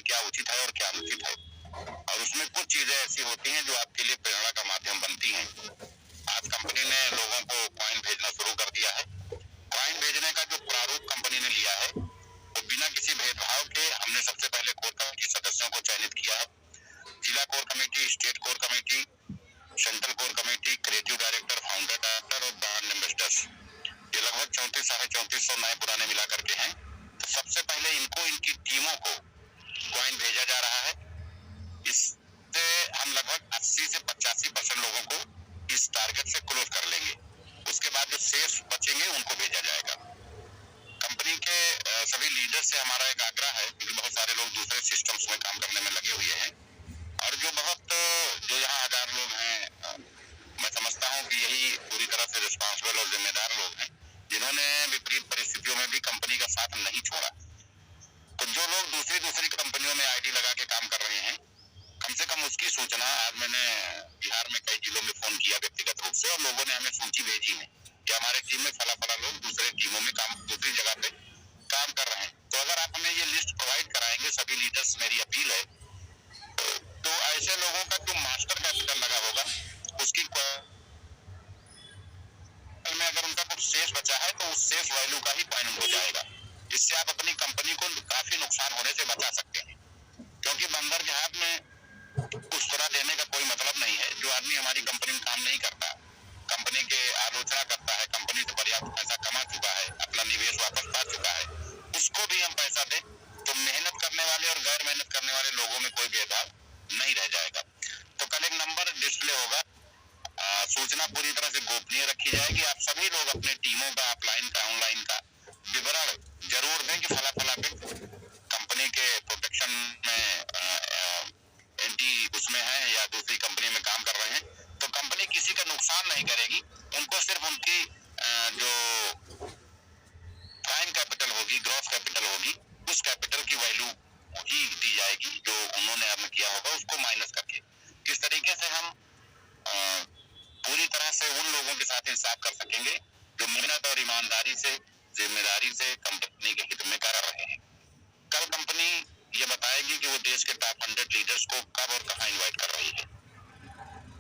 क्या उचित है और क्या अनुचित है। और उसमें कुछ चीजें ऐसी होती हैं जो आपके लिए प्रेरणा का माध्यम बनती हैं। आज कंपनी ने लोगों को कॉइन भेजना शुरू कर दिया है। कॉइन भेजने का जो प्रारूप कंपनी ने लिया है वो बिना किसी भेदभाव के हमने सबसे पहले कोर कमेटी सदस्यों को चयनित किया है। जिला core committee, state core committee, central core committee, creative director, founder director और ब्रांड एम्बेसडर्स, ये लगभग 3400-3450 नए पुराने मिला करके हैं। तो सबसे पहले इनको, इनकी टीमों को कॉइन भेजा जा रहा है। इससे हम लगभग 80 से 85% लोगों को इस टारगेट से क्लोज कर लेंगे। उसके बाद जो शेष बचेंगे उनको भेजा जाएगा। कंपनी के सभी लीडर से हमारा एक आग्रह है, क्योंकि बहुत सारे लोग दूसरे सिस्टम्स में काम करने में लगे हुए हैं और जो यहाँ 1000 लोग हैं, मैं समझता हूँ कि यही पूरी तरह से रिस्पॉन्सिबल और जिम्मेदार लोग हैं, जिन्होंने विपरीत परिस्थितियों में भी कंपनी का साथ नहीं छोड़ा। तो जो लोग दूसरी कंपनियों में आईडी लगा के काम कर रहे हैं, कम से कम उसकी सूचना, आज मैंने बिहार में कई जिलों में फोन किया व्यक्तिगत रूप से और लोगों ने हमें सूची भेजी है कि हमारे टीम में फला लोग दूसरे टीमों में दूसरी जगह पे काम कर रहे हैं। तो अगर आप हमें ये लिस्ट प्रोवाइड कराएंगे सभी लीडर्स, मेरी अपील है, तो ऐसे लोगों का जो मास्टर कैपिटल लगा होगा उसकी में अगर उनका कुछ शेष बचा है तो उस शेष वैल्यू का ही कॉइन उनको जाएगा। इससे आप अपनी कंपनी को काफी नुकसान होने से बचा सकते हैं, क्योंकि बंदर के हाथ में उस तरह देने का कोई मतलब नहीं है। जो आदमी हमारी कंपनी में काम नहीं करता, कंपनी के आलोचना करता है, कंपनी से पर्याप्त पैसा कमा चुका है, अपना निवेश वापस पा चुका है, उसको भी हम पैसा दें तो मेहनत करने वाले और गैर मेहनत करने वाले लोगों में कोई भेदभाव नहीं रह जाएगा। तो कल एक नंबर डिस्प्ले होगा, सूचना पूरी तरह से गोपनीय रखी जाएगी। आप सभी लोग अपने टीमों का, ऑफलाइन का, ऑनलाइन का विवरण जरूर दें कि फला कंपनी के प्रोटेक्शन में एंटी उसमें है या दूसरी कंपनी में काम कर रहे हैं। तो कंपनी किसी का नुकसान नहीं करेगी, उनको सिर्फ उनकी जो प्राइम कैपिटल होगी, ग्रॉस कैपिटल होगी, उस कैपिटल की वैल्यू ही दी जाएगी जो उन्होंने अर्न किया होगा, उसको माइनस करके। किस तरीके से हम पूरी तरह से उन लोगों के साथ इंसाफ कर सकेंगे जो मेहनत और ईमानदारी से, जिम्मेदारी से कंपनी के हित में कर रहे हैं। कल कंपनी ये बताएगी कि वो देश के टॉप 100 लीडर्स को कब और कहां इनवाइट कर रही है।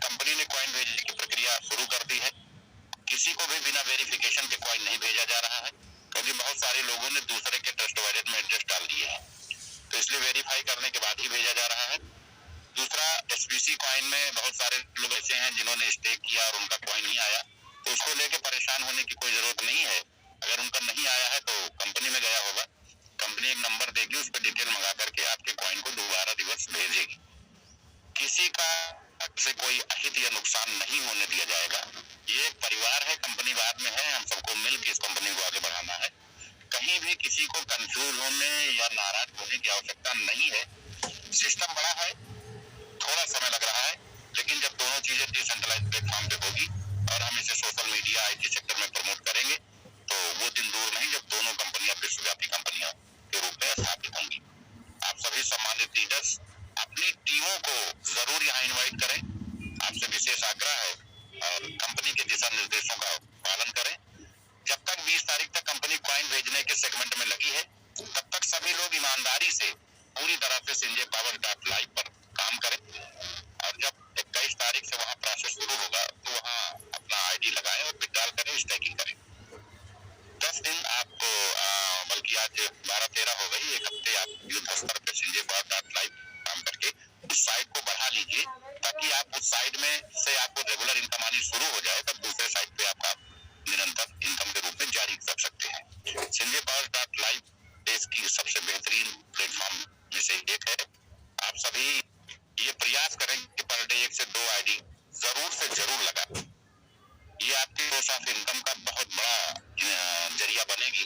कंपनी ने कॉइन भेजने की प्रक्रिया शुरू कर दी है। किसी को भी बिना वेरिफिकेशन के कॉइन नहीं भेजा जा रहा है, क्योंकि बहुत सारे लोगों ने दूसरे के ट्रस्ट वॉलेट में एड्रेस डाल दिए हैं, तो इसलिए वेरीफाई करने के बाद ही भेजा जा रहा है। दूसरा, एसबीसी कॉइन में बहुत सारे लोग ऐसे हैं जिन्होंने स्टेक किया और उनका कॉइन नहीं आया, तो उसको लेके परेशान होने की कोई जरूरत नहीं है। अगर उनका नहीं आया है तो कंपनी में गया होगा, कंपनी एक नंबर देगी, उस पर डिटेल मंगा करके आपके कॉइन को दोबारा रिवर्स भेजेगी। किसी का से कोई अहित या नुकसान नहीं होने दिया जाएगा। ये परिवार है, कंपनी बाद में है, हम सबको मिलकर इस कंपनी को आगे बढ़ाना है। कहीं भी किसी को कंफ्यूज होने या नाराज होने की आवश्यकता नहीं है। सिस्टम बड़ा है, थोड़ा समय लग रहा है, लेकिन जब दोनों चीजें डिसेंट्रलाइज प्लेटफॉर्म पे होगी और हम इसे सोशल मीडिया, आईटी सेक्टर में प्रमोट करेंगे, तो वो दिन दूर नहीं जब दोनों कंपनियां विश्वव्यापी कंपनियों के रूप में स्थापित होंगी। आप सभी सम्मानित लीडर्स अपनी टीमों को जरूर यहाँ इन्वाइट करें। आपसे विशेष आग्रह है और कंपनी के दिशा निर्देशों का पालन करें। जब तक 20 तारीख तक कंपनी कॉइन भेजने के सेगमेंट में लगी है, तब तक सभी लोग ईमानदारी से पूरी तरह से संजय पावर लाइव पर काम करें और जब 21 तारीख से वहाँ प्रोसेस शुरू होगा तो वहाँ अपना आईडी लगाएं और विड्रॉल करें, स्टेकिंग करें। 10 दिन आपको, बल्कि आज 12-13 हो गई, एक हफ्ते आप युद्ध स्तर पे संजय पावर लाइव काम करके उस साइट को बढ़ा लीजिए, ताकि आप उस साइट में से आपको रेगुलर इनकम आनी शुरू हो जाए, तब दूसरे साइट पे आपका निरंतर इनकम के रूप में जारी कर सकते हैं। संजय पावर लाइव देश की सबसे बेहतरीन प्लेटफॉर्म में से एक है। आप सभी ये प्रयास करें कि पर डे 1 से 2 आईडी जरूर से जरूर लगाएं। ये आपके सोर्स ऑफ इनकम का बहुत बड़ा जरिया बनेगी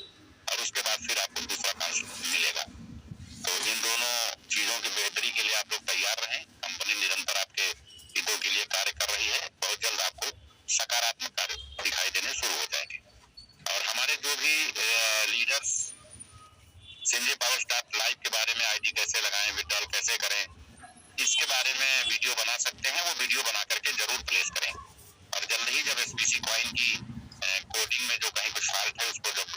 और उसके बाद फिर आपको दूसरा काम मिलेगा। तो इन दोनों चीजों की बेहतरी के लिए आप लोग तैयार रहें। कंपनी निरंतर आपके हितों के लिए कार्य कर रही है। बहुत जल्द आपको सकारात्मक कार्य दिखाई देने शुरू हो जाएंगे। और हमारे जो भी leaders Sanjay power star live के बारे में आईडी कैसे लगाएं, विड्रॉल कैसे करें, इसके बारे में वीडियो बना सकते हैं, वो वीडियो बना करके जरूर प्लेस करें। और जल्द ही जब एसबीसी कॉइन की कोडिंग में जो कहीं कुछ फॉल्ट है उसको जब